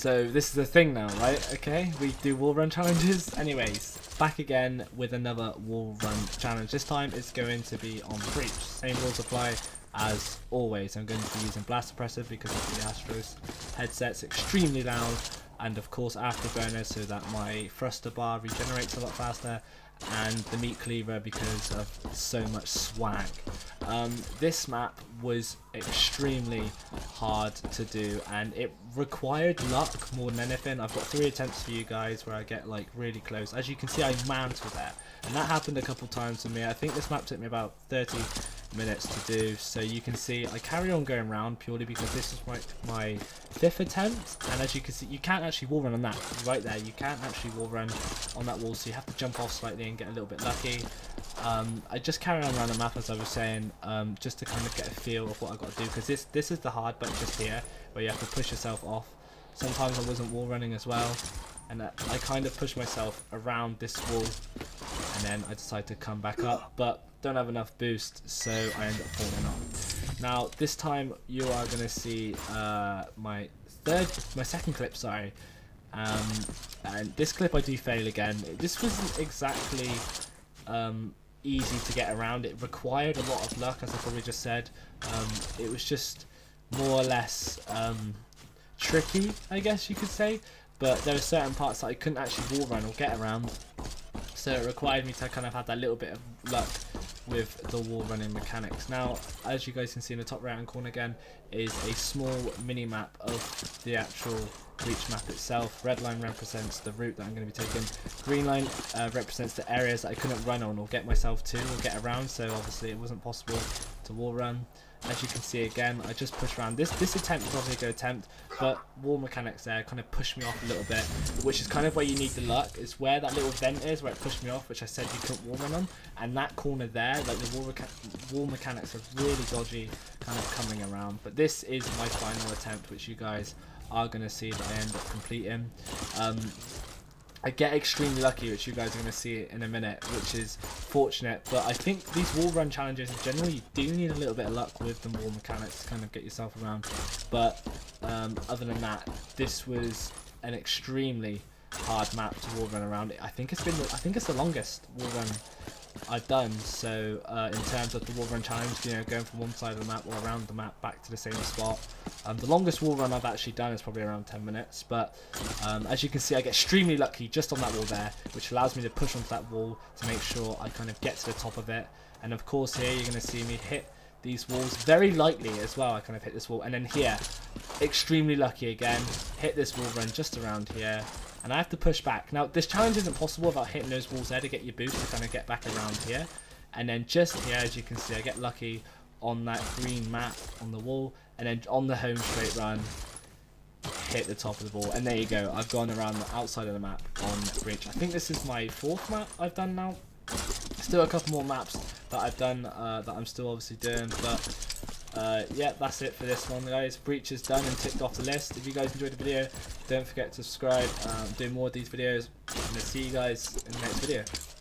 So this is the thing now, right? Okay, we do wall run challenges. Anyways, back again with another wall run challenge. This time it's going to be on Breach. Same rules apply as always. I'm going to be using Blast Suppressor because of the Astros headset's extremely loud, and of course Afterburner so that my thruster bar regenerates a lot faster, and the Meat Cleaver because of so much swag. This map was extremely hard to do and it required luck more than anything. I've got 3 attempts for you guys where I get like really close. As you can see, I mantle there, and that happened a couple times for me. I think this map took me about 30 minutes to do, so you can see I carry on going round purely because this is my 5th attempt, and as you can see you can't actually wall run on that right there. You can't actually wall run on that wall, so you have to jump off slightly and get a little bit lucky. I just carry on around the map as I was saying, just to kind of get a feel of what I got to do, because this is the hard button just here where you have to push yourself off. Sometimes I wasn't wall running as well, and I kind of pushed myself around this wall and then I decided to come back up, but don't have enough boost, so I end up falling off. Now this time you are going to see my second clip, sorry, and this clip I do fail again. This wasn't exactly easy to get around. It required a lot of luck, as I probably just said. It was just more or less tricky, I guess you could say, but there were certain parts that I couldn't actually wall run or get around, so it required me to kind of have that little bit of luck with the wall running mechanics. Now, as you guys can see in the top right hand corner again is a small mini map of the actual Breach map itself. Red line represents the route that I'm going to be taking. Green line represents the areas that I couldn't run on or get myself to or get around, so obviously it wasn't possible to wall run. As you can see again, I just pushed around. This attempt was obviously a good attempt, but wall mechanics there kind of pushed me off a little bit, which is kind of where you need the luck. It's where that little vent is, where it pushed me off, which I said you couldn't wall run on, and that corner there, like the wall mechanics are really dodgy, kind of coming around. But this is my final attempt, which you guys are going to see that I end up completing. I get extremely lucky, which you guys are going to see in a minute, which is fortunate, but I think these wall run challenges in general, you do need a little bit of luck with the wall mechanics to kind of get yourself around. But other than that, this was an extremely hard map to wall run around. I think it's the longest wall run I've done. So in terms of the wall run challenge, you know, going from one side of the map or around the map back to the same spot. The longest wall run I've actually done is probably around 10 minutes, but as you can see I get extremely lucky just on that wall there, which allows me to push onto that wall to make sure I kind of get to the top of it. And of course here you're going to see me hit these walls very lightly as well. I kind of hit this wall, and then here, extremely lucky again, hit this wall run just around here, and I have to push back. Now this challenge isn't possible without hitting those walls there to get your boost to kind of get back around here. And then just here, as you can see, I get lucky on that green map on the wall, and then on the home straight run hit the top of the wall, and there you go. I've gone around the outside of the map on Breach. I think this is my 4th map I've done now. Still a couple more maps that I've done that I'm still obviously doing, but yeah, that's it for this one, guys. Breach is done and ticked off the list. If you guys enjoyed the video, don't forget to subscribe. I'm doing more of these videos, and I'll see you guys in the next video.